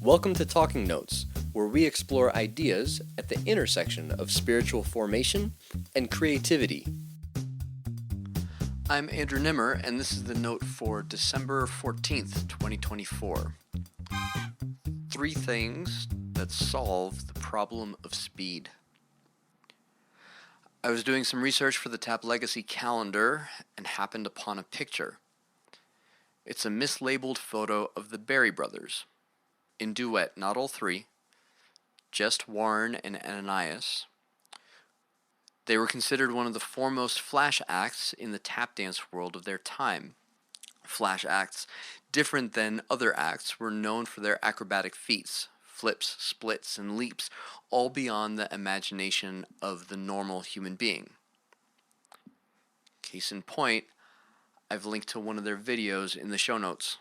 Welcome to Talking Notes, where we explore ideas at the intersection of spiritual formation and creativity. I'm Andrew Nimmer, and this is the note for December 14th, 2024. 3 things that solve the problem of speed. I was doing some research for the TAP Legacy calendar and happened upon a picture. It's a mislabeled photo of the Berry brothers. In duet, not all 3, just Warren and Ananias. They were considered one of the foremost flash acts in the tap dance world of their time. Flash acts, different than other acts, were known for their acrobatic feats, flips, splits, and leaps, all beyond the imagination of the normal human being. Case in point, I've linked to one of their videos in the show notes.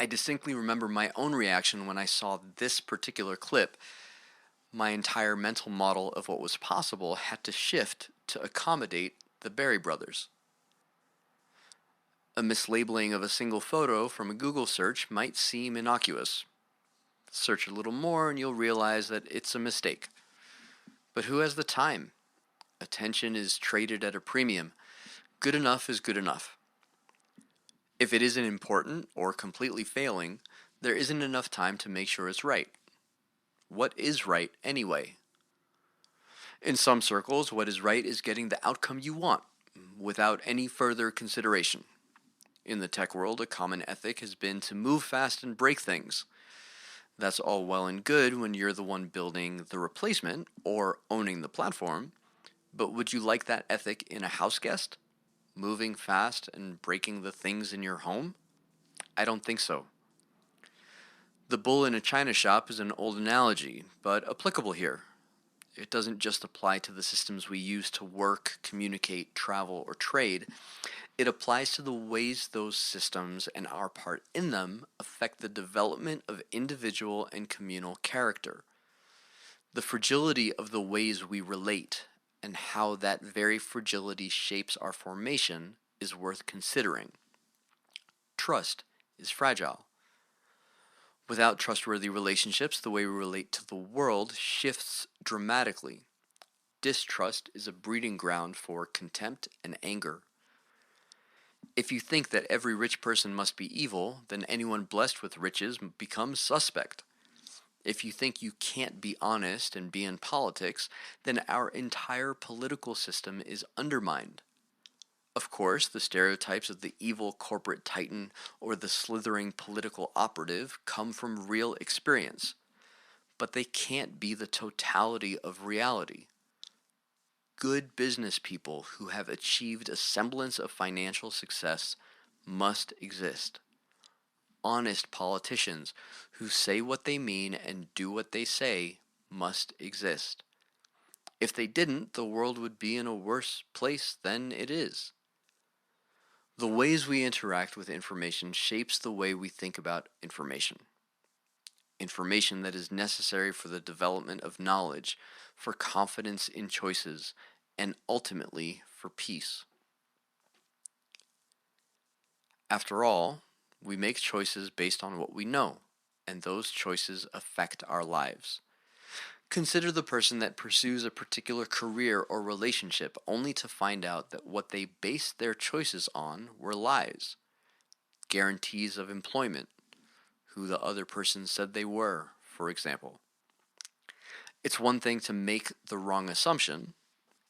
I distinctly remember my own reaction when I saw this particular clip. My entire mental model of what was possible had to shift to accommodate the Berry brothers. A mislabeling of a single photo from a Google search might seem innocuous. Search a little more and you'll realize that it's a mistake. But who has the time? Attention is traded at a premium. Good enough is good enough. If it isn't important or completely failing, there isn't enough time to make sure it's right. What is right anyway? In some circles, what is right is getting the outcome you want, without any further consideration. In the tech world, a common ethic has been to move fast and break things. That's all well and good when you're the one building the replacement or owning the platform, but would you like that ethic in a house guest? Moving fast and breaking the things in your home? I don't think so. The bull in a china shop is an old analogy, but applicable here. It doesn't just apply to the systems we use to work, communicate, travel, or trade. It applies to the ways those systems and our part in them affect the development of individual and communal character. The fragility of the ways we relate and how that very fragility shapes our formation is worth considering. Trust is fragile. Without trustworthy relationships, the way we relate to the world shifts dramatically. Distrust is a breeding ground for contempt and anger. If you think that every rich person must be evil, then anyone blessed with riches becomes suspect. If you think you can't be honest and be in politics, then our entire political system is undermined. Of course, the stereotypes of the evil corporate titan or the slithering political operative come from real experience, but they can't be the totality of reality. Good business people who have achieved a semblance of financial success must exist. Honest politicians who say what they mean and do what they say must exist. If they didn't, the world would be in a worse place than it is. The ways we interact with information shapes the way we think about information. Information that is necessary for the development of knowledge, for confidence in choices, and ultimately for peace. After all, we make choices based on what we know, and those choices affect our lives. Consider the person that pursues a particular career or relationship only to find out that what they based their choices on were lies. Guarantees of employment, who the other person said they were, for example. It's one thing to make the wrong assumption.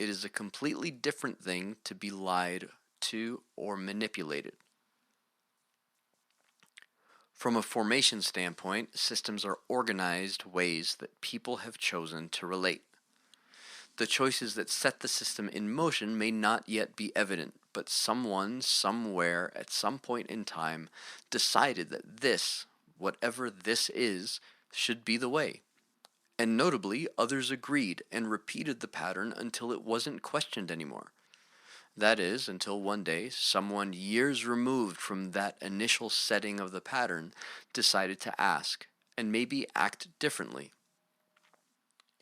It is a completely different thing to be lied to or manipulated. From a formation standpoint, systems are organized ways that people have chosen to relate. The choices that set the system in motion may not yet be evident, but someone, somewhere, at some point in time, decided that this, whatever this is, should be the way. And notably, others agreed and repeated the pattern until it wasn't questioned anymore. That is, until one day, someone years removed from that initial setting of the pattern decided to ask, and maybe act differently.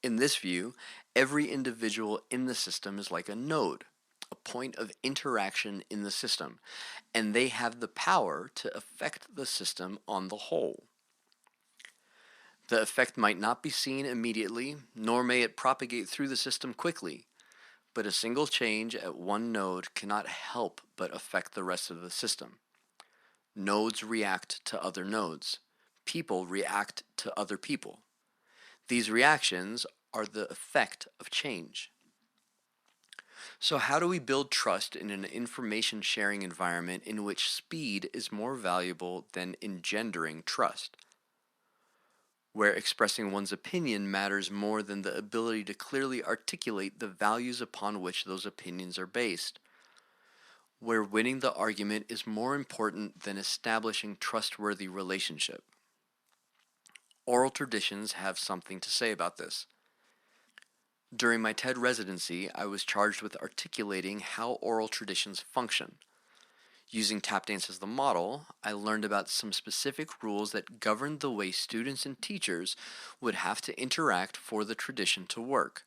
In this view, every individual in the system is like a node, a point of interaction in the system, and they have the power to affect the system on the whole. The effect might not be seen immediately, nor may it propagate through the system quickly, but a single change at one node cannot help but affect the rest of the system. Nodes react to other nodes. People react to other people. These reactions are the effect of change. So how do we build trust in an information sharing environment in which speed is more valuable than engendering trust? Where expressing one's opinion matters more than the ability to clearly articulate the values upon which those opinions are based. Where winning the argument is more important than establishing trustworthy relationship. Oral traditions have something to say about this. During my TED residency, I was charged with articulating how oral traditions function. Using tap dance as the model, I learned about some specific rules that governed the way students and teachers would have to interact for the tradition to work.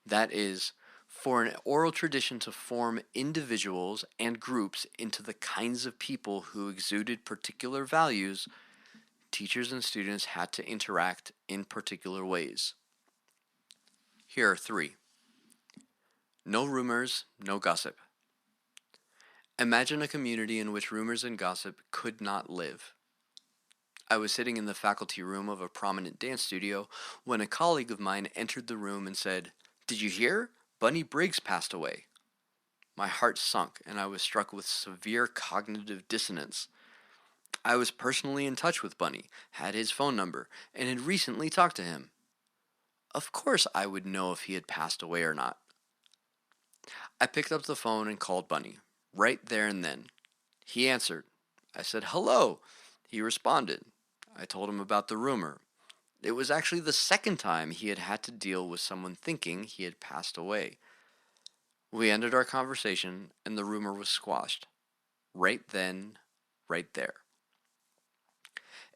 That is, for an oral tradition to form individuals and groups into the kinds of people who exuded particular values, teachers and students had to interact in particular ways. Here are 3. No rumors, no gossip. Imagine a community in which rumors and gossip could not live. I was sitting in the faculty room of a prominent dance studio when a colleague of mine entered the room and said, "Did you hear? Bunny Briggs passed away." My heart sunk and I was struck with severe cognitive dissonance. I was personally in touch with Bunny, had his phone number, and had recently talked to him. Of course I would know if he had passed away or not. I picked up the phone and called Bunny, right there and then. He answered. I said, "Hello." He responded. I told him about the rumor. It was actually the second time he had had to deal with someone thinking he had passed away. We ended our conversation and the rumor was squashed. Right then, right there.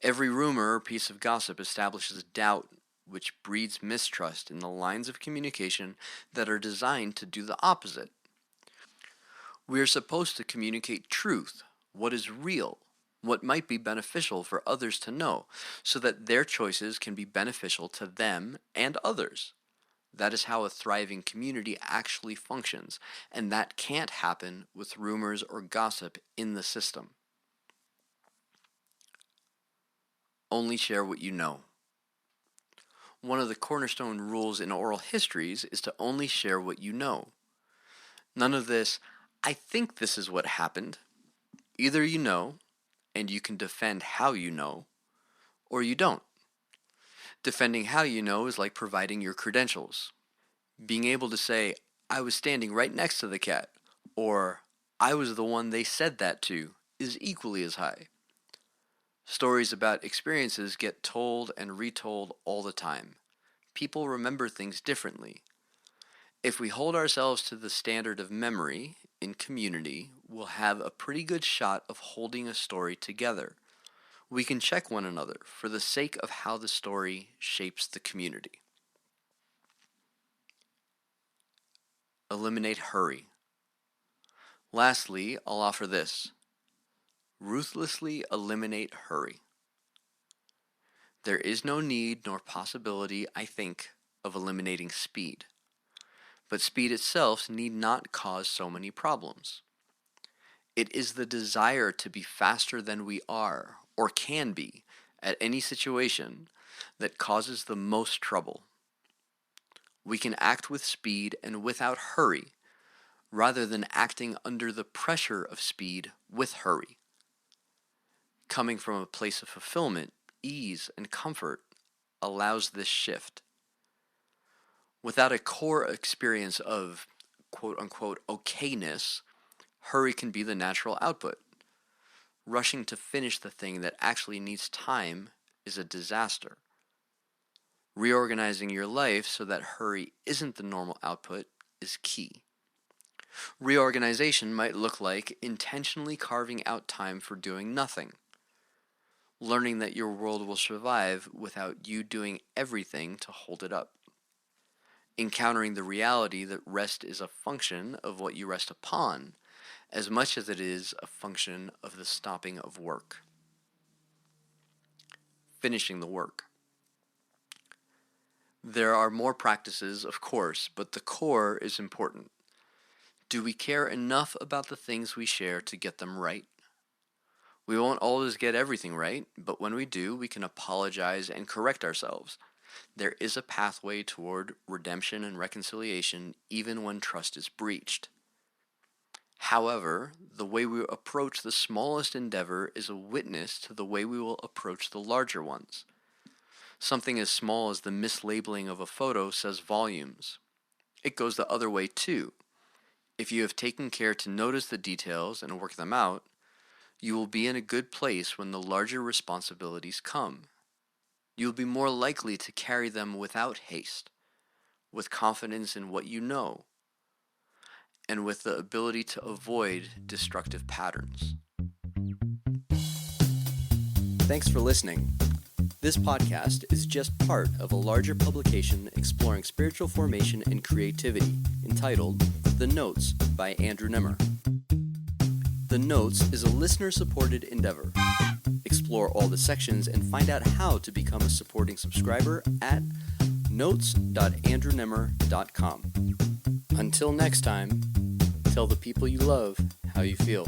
Every rumor or piece of gossip establishes doubt, which breeds mistrust in the lines of communication that are designed to do the opposite. We are supposed to communicate truth, what is real, what might be beneficial for others to know, so that their choices can be beneficial to them and others. That is how a thriving community actually functions, and that can't happen with rumors or gossip in the system. Only share what you know. One of the cornerstone rules in oral histories is to only share what you know. None of this, "I think this is what happened." Either you know, and you can defend how you know, or you don't. Defending how you know is like providing your credentials. Being able to say, "I was standing right next to the cat," or "I was the one they said that to," is equally as high. Stories about experiences get told and retold all the time. People remember things differently. If we hold ourselves to the standard of memory in community, we'll have a pretty good shot of holding a story together. We can check one another for the sake of how the story shapes the community. Eliminate hurry. Lastly, I'll offer this. Ruthlessly eliminate hurry. There is no need nor possibility, I think, of eliminating speed. But speed itself need not cause so many problems. It is the desire to be faster than we are, or can be, at any situation that causes the most trouble. We can act with speed and without hurry, rather than acting under the pressure of speed with hurry. Coming from a place of fulfillment, ease, and comfort allows this shift. Without a core experience of quote-unquote okayness, hurry can be the natural output. Rushing to finish the thing that actually needs time is a disaster. Reorganizing your life so that hurry isn't the normal output is key. Reorganization might look like intentionally carving out time for doing nothing. Learning that your world will survive without you doing everything to hold it up. Encountering the reality that rest is a function of what you rest upon, as much as it is a function of the stopping of work. Finishing the work. There are more practices, of course, but the core is important. Do we care enough about the things we share to get them right? We won't always get everything right, but when we do, we can apologize and correct ourselves. There is a pathway toward redemption and reconciliation even when trust is breached. However, the way we approach the smallest endeavor is a witness to the way we will approach the larger ones. Something as small as the mislabeling of a photo says volumes. It goes the other way too. If you have taken care to notice the details and work them out, you will be in a good place when the larger responsibilities come. You will be more likely to carry them without haste, with confidence in what you know, and with the ability to avoid destructive patterns. Thanks for listening. This podcast is just part of a larger publication exploring spiritual formation and creativity entitled The Notes by Andrew Nemmer. The Notes is a listener-supported endeavor. Explore all the sections and find out how to become a supporting subscriber at notes.andrewnemmer.com. Until next time, tell the people you love how you feel.